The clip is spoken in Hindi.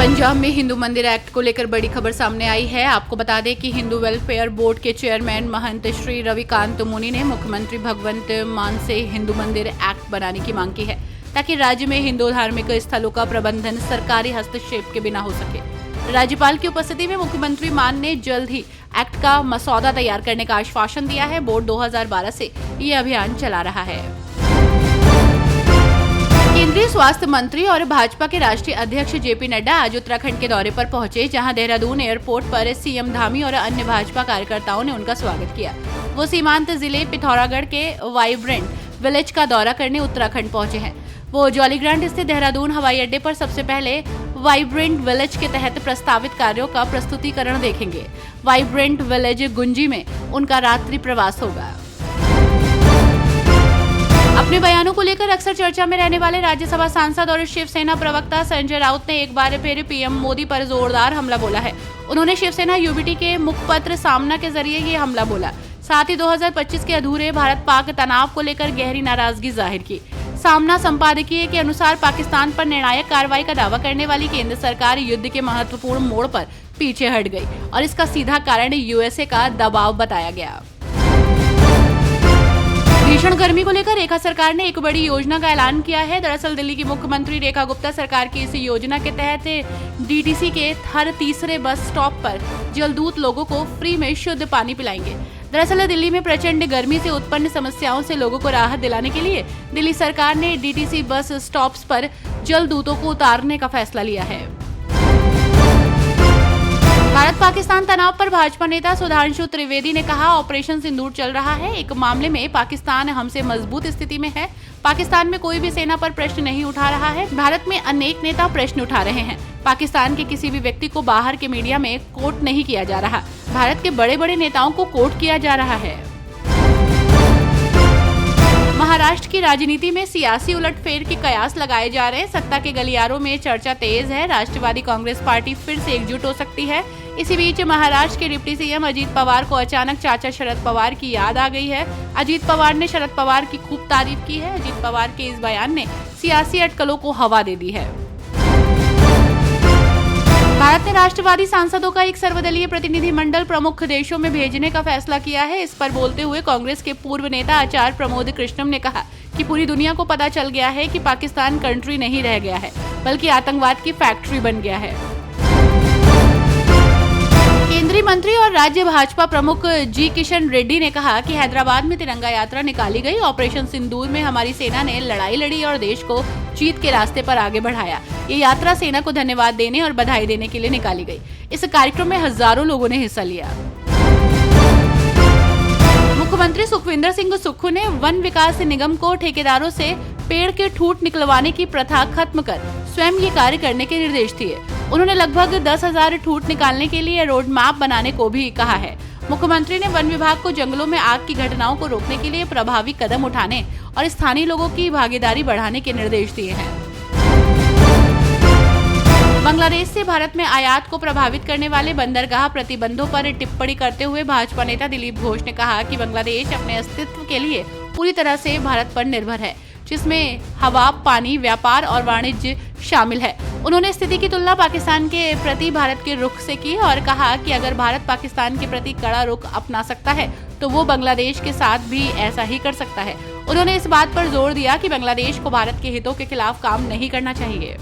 पंजाब में हिंदू मंदिर एक्ट को लेकर बड़ी खबर सामने आई है। आपको बता दें कि हिंदू वेलफेयर बोर्ड के चेयरमैन महंत श्री रविकांत मुनि ने मुख्यमंत्री भगवंत मान से हिंदू मंदिर एक्ट बनाने की मांग की है, ताकि राज्य में हिंदू धार्मिक स्थलों का प्रबंधन सरकारी हस्तक्षेप के बिना हो सके। राज्यपाल की उपस्थिति में मुख्यमंत्री मान ने जल्द ही एक्ट का मसौदा तैयार करने का आश्वासन दिया है। बोर्ड 2012 से ये अभियान चला रहा है। केंद्रीय स्वास्थ्य मंत्री और भाजपा के राष्ट्रीय अध्यक्ष जेपी नड्डा आज उत्तराखंड के दौरे पर पहुंचे, जहां देहरादून एयरपोर्ट पर सीएम धामी और अन्य भाजपा कार्यकर्ताओं ने उनका स्वागत किया। वो सीमांत जिले पिथौरागढ़ के वाइब्रेंट विलेज का दौरा करने उत्तराखंड पहुंचे हैं। वो जॉलीग्रांट स्थित देहरादून हवाई अड्डे पर सबसे पहले वाइब्रेंट विलेज के तहत प्रस्तावित कार्यों का प्रस्तुतिकरण देखेंगे। वाइब्रेंट विलेज गुंजी में उनका रात्रि प्रवास होगा। अपने बयानों को लेकर अक्सर चर्चा में रहने वाले राज्यसभा सांसद और शिवसेना प्रवक्ता संजय राउत ने एक बार फिर पीएम मोदी पर जोरदार हमला बोला है। उन्होंने शिवसेना यूबीटी के मुखपत्र सामना के जरिए ये हमला बोला। साथ ही 2025 के अधूरे भारत पाक तनाव को लेकर गहरी नाराजगी जाहिर की। सामना संपादकीय के अनुसार पाकिस्तान पर निर्णायक कार्रवाई का दावा करने वाली केंद्र सरकार युद्ध के महत्वपूर्ण मोड़ पर पीछे हट गई और इसका सीधा कारण यूएसए का दबाव बताया गया। भीषण गर्मी को लेकर रेखा सरकार ने एक बड़ी योजना का ऐलान किया है। दरअसल दिल्ली की मुख्यमंत्री रेखा गुप्ता सरकार की इस योजना के तहत डीटीसी के हर तीसरे बस स्टॉप पर जलदूत लोगों को फ्री में शुद्ध पानी पिलाएंगे। दरअसल दिल्ली में प्रचंड गर्मी से उत्पन्न समस्याओं से लोगों को राहत दिलाने के लिए दिल्ली सरकार ने डीटीसी बस स्टॉप्स पर जलदूतों को उतारने का फैसला लिया है। भारत पाकिस्तान तनाव पर भाजपा नेता सुधांशु त्रिवेदी ने कहा, ऑपरेशन सिंदूर चल रहा है। एक मामले में पाकिस्तान हमसे मजबूत स्थिति में है। पाकिस्तान में कोई भी सेना पर प्रश्न नहीं उठा रहा है। भारत में अनेक नेता प्रश्न उठा रहे हैं। पाकिस्तान के किसी भी व्यक्ति को बाहर के मीडिया में कोट नहीं किया जा रहा। भारत के बड़े बड़े नेताओं को कोट किया जा रहा है। महाराष्ट्र की राजनीति में सियासी उलटफेर के कयास लगाए जा रहे हैं। सत्ता के गलियारों में चर्चा तेज है। राष्ट्रवादी कांग्रेस पार्टी फिर से एकजुट हो सकती है। इसी बीच महाराष्ट्र के डिप्टी सीएम अजीत पवार को अचानक चाचा शरद पवार की याद आ गई है। अजीत पवार ने शरद पवार की खूब तारीफ की है। अजीत पवार के इस बयान ने सियासी अटकलों को हवा दे दी है। भारत ने राष्ट्रवादी सांसदों का एक सर्वदलीय प्रतिनिधिमंडल प्रमुख देशों में भेजने का फैसला किया है। इस पर बोलते हुए कांग्रेस के पूर्व नेता आचार्य प्रमोद कृष्णम ने कहा कि पूरी दुनिया को पता चल गया है कि पाकिस्तान कंट्री नहीं रह गया है, बल्कि आतंकवाद की फैक्ट्री बन गया है। केंद्रीय मंत्री और राज्य भाजपा प्रमुख जी किशन रेड्डी ने कहा कि हैदराबाद में तिरंगा यात्रा निकाली गई। ऑपरेशन सिंदूर में हमारी सेना ने लड़ाई लड़ी और देश को जीत के रास्ते पर आगे बढ़ाया। ये यात्रा सेना को धन्यवाद देने और बधाई देने के लिए निकाली गई। इस कार्यक्रम में हजारों लोगों ने हिस्सा लिया। मुख्यमंत्री सुखविंदर सिंह सुक्खू ने वन विकास निगम को ठेकेदारों से पेड़ के ठूंठ निकलवाने की प्रथा खत्म कर स्वयं ये कार्य करने के निर्देश दिए। उन्होंने लगभग 10,000 ठूंठ निकालने के लिए रोड मैप बनाने को भी कहा है। मुख्यमंत्री ने वन विभाग को जंगलों में आग की घटनाओं को रोकने के लिए प्रभावी कदम उठाने और स्थानीय लोगों की भागीदारी बढ़ाने के निर्देश दिए हैं। बांग्लादेश से भारत में आयात को प्रभावित करने वाले बंदरगाह प्रतिबंधों पर टिप्पणी करते हुए भाजपा नेता दिलीप घोष ने कहा कि बांग्लादेश अपने अस्तित्व के लिए पूरी तरह से भारत पर निर्भर है, जिसमें हवा, पानी, व्यापार और वाणिज्य शामिल है। उन्होंने स्थिति की तुलना पाकिस्तान के प्रति भारत के रुख से की और कहा कि अगर भारत पाकिस्तान के प्रति कड़ा रुख अपना सकता है तो वो बांग्लादेश के साथ भी ऐसा ही कर सकता है। उन्होंने इस बात पर जोर दिया कि बांग्लादेश को भारत के हितों के खिलाफ काम नहीं करना चाहिए।